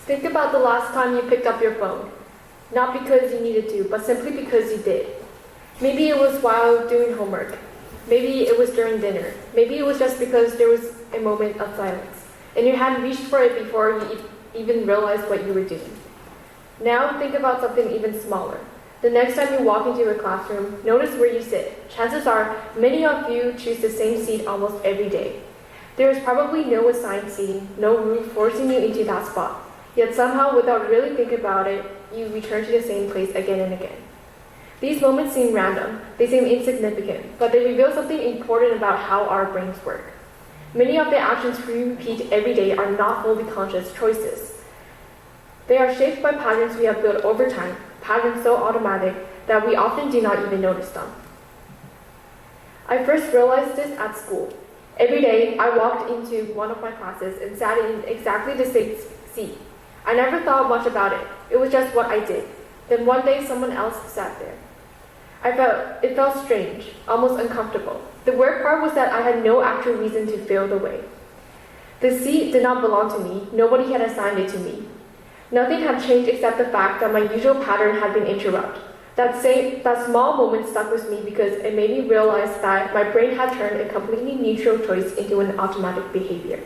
Think about the last time you picked up your phone. Not because you needed to, but simply because you did. Maybe it was while doing homework. Maybe it was during dinner. Maybe it was just because there was a moment of silence, and you hadn't reached for it before you even realized what you were doing. Now think about something even smaller. The next time you walk into a classroom, notice where you sit. Chances are, many of you choose the same seat almost every day. There is probably no assigned seating, no rule forcing you into that spot. Yet somehow, without really thinking about it, you return to the same place again and again. These moments seem random, they seem insignificant, but they reveal something important about how our brains work. Many of the actions we repeat every day are not fully conscious choices. They are shaped by patterns we have built over time, patterns so automatic that we often do not even notice them. I first realized this at school. Every day, I walked into one of my classes and sat in exactly the same seat. I never thought much about it. It was just what I did. Then one day, someone else sat there. It felt strange, almost uncomfortable. The weird part was that I had no actual reason to feel the way. The seat did not belong to me. Nobody had assigned it to me. Nothing had changed except the fact that my usual pattern had been interrupted. That small moment stuck with me because it made me realize that my brain had turned a completely neutral choice into an automatic behavior.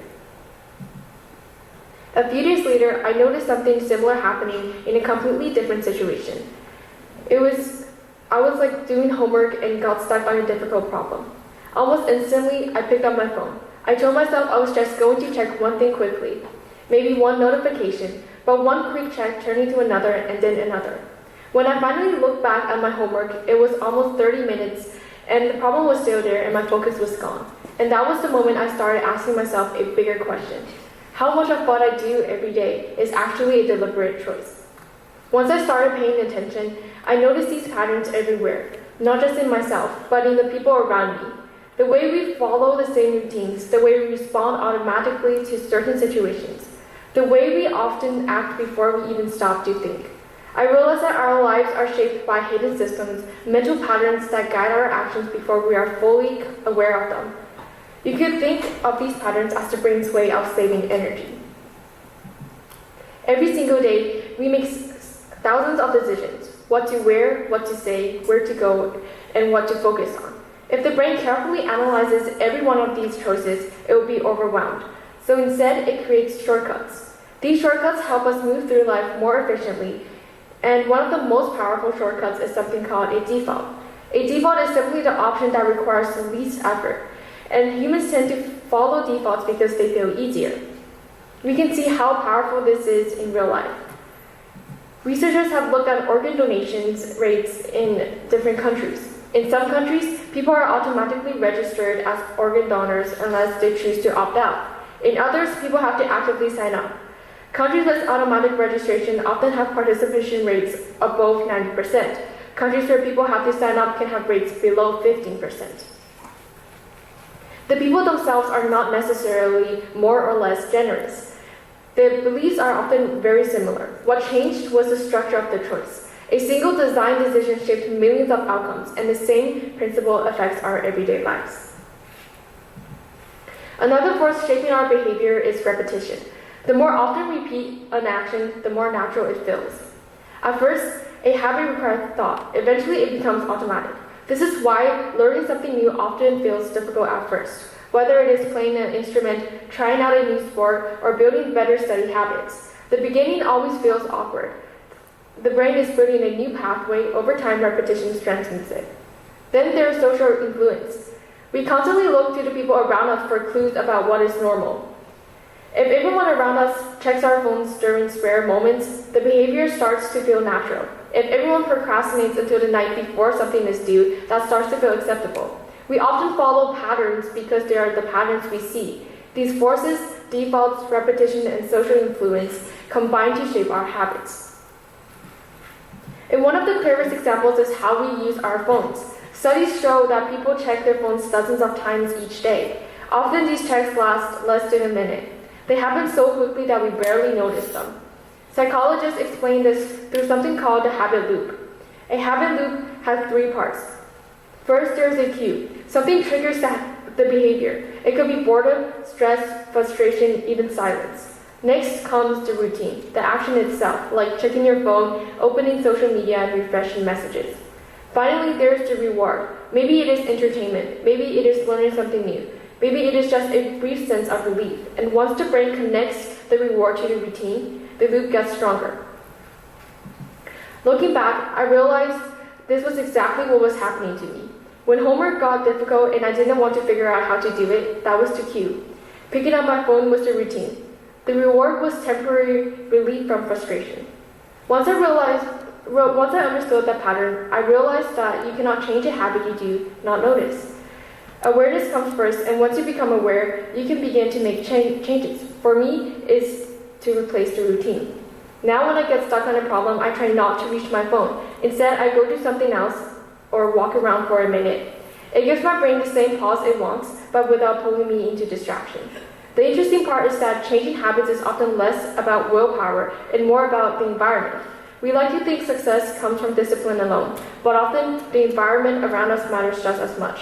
A few days later, I noticed something similar happening in a completely different situation. I was like doing homework and got stuck on a difficult problem. Almost instantly, I picked up my phone. I told myself I was just going to check one thing quickly, maybe one notification, but one quick check turned into another and then another. When I finally looked back at my homework, it was almost 30 minutes, and the problem was still there and my focus was gone. And that was the moment I started asking myself a bigger question. How much of what I do every day is actually a deliberate choice? Once I started paying attention, I noticed these patterns everywhere, not just in myself, but in the people around me. The way we follow the same routines, the way we respond automatically to certain situations, the way we often act before we even stop to think. I realized that our lives are shaped by hidden systems, mental patterns that guide our actions before we are fully aware of them. You could think of these patterns as the brain's way of saving energy. Every single day, we make thousands of decisions: what to wear, what to say, where to go, and what to focus on. If the brain carefully analyzes every one of these choices, it will be overwhelmed. So instead, it creates shortcuts. These shortcuts help us move through life more efficiently, and one of the most powerful shortcuts is something called a default. A default is simply the option that requires the least effort, and humans tend to follow defaults because they feel easier. We can see how powerful this is in real life. Researchers have looked at organ donations rates in different countries. In some countries, people are automatically registered as organ donors unless they choose to opt out. In others, people have to actively sign up. Countries with automatic registration often have participation rates above 90%. Countries where people have to sign up can have rates below 15%. The people themselves are not necessarily more or less generous. The beliefs are often very similar. What changed was the structure of the choice. A single design decision shaped millions of outcomes, and the same principle affects our everyday lives. Another force shaping our behavior is repetition. The more often we repeat an action, the more natural it feels. At first, a habit requires thought. Eventually, it becomes automatic. This is why learning something new often feels difficult at first. Whether it is playing an instrument, trying out a new sport, or building better study habits, the beginning always feels awkward. The brain is building a new pathway. Over time, repetition strengthens it. Then there is social influence. We constantly look to the people around us for clues about what is normal. If everyone around us checks our phones during spare moments, the behavior starts to feel natural. If everyone procrastinates until the night before something is due, that starts to feel acceptable. We often follow patterns because they are the patterns we see. These forces, defaults, repetition, and social influence combine to shape our habits. And one of the clearest examples is how we use our phones. Studies show that people check their phones dozens of times each day. Often these checks last less than a minute. They happen so quickly that we barely notice them. Psychologists explain this through something called the habit loop. A habit loop has three parts. First, there is a cue. Something triggers the behavior. It could be boredom, stress, frustration, even silence. Next comes the routine, the action itself, like checking your phone, opening social media, and refreshing messages. Finally, there's the reward. Maybe it is entertainment. Maybe it is learning something new. Maybe it is just a brief sense of relief. And once the brain connects the reward to the routine, the loop gets stronger. Looking back, I realized this was exactly what was happening to me. When homework got difficult and I didn't want to figure out how to do it, that was the cue. Picking up my phone was the routine. The reward was temporary relief from frustration. Once I understood that pattern, I realized that you cannot change a habit you do not notice. Awareness comes first, and once you become aware, you can begin to make changes. For me, is to replace the routine. Now when I get stuck on a problem, I try not to reach my phone. Instead, I go do something else or walk around for a minute. It gives my brain the same pause it wants, but without pulling me into distraction. The interesting part is that changing habits is often less about willpower and more about the environment. We like to think success comes from discipline alone, but often the environment around us matters just as much.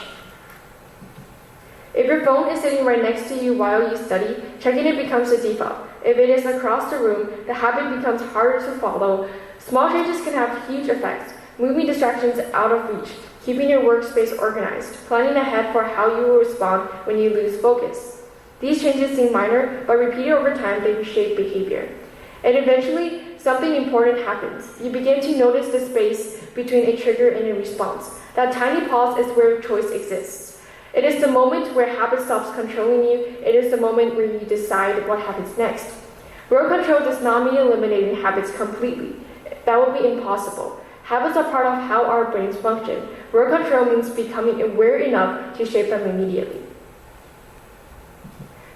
If your phone is sitting right next to you while you study, checking it becomes the default. If it is across the room, the habit becomes harder to follow. Small changes can have huge effects, moving distractions out of reach, keeping your workspace organized, planning ahead for how you will respond when you lose focus. These changes seem minor, but repeated over time, they reshape behavior. And eventually, something important happens. You begin to notice the space between a trigger and a response. That tiny pause is where choice exists. It is the moment where habit stops controlling you. It is the moment where you decide what happens next. World control does not mean eliminating habits completely. That would be impossible. Habits are part of how our brains function. World control means becoming aware enough to shape them immediately.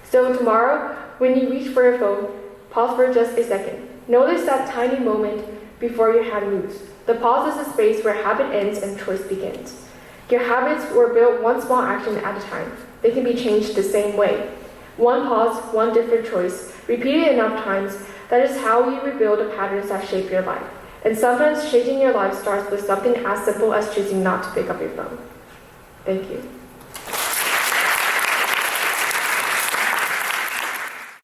So tomorrow, when you reach for your phone, pause for just a second. Notice that tiny moment before your hand moves. The pause is the space where habit ends and choice begins. Your habits were built one small action at a time. They can be changed the same way. One pause, one different choice, repeated enough times, that is how you rebuild the patterns that shape your life. And sometimes changing your life starts with something as simple as choosing not to pick up your phone. Thank you.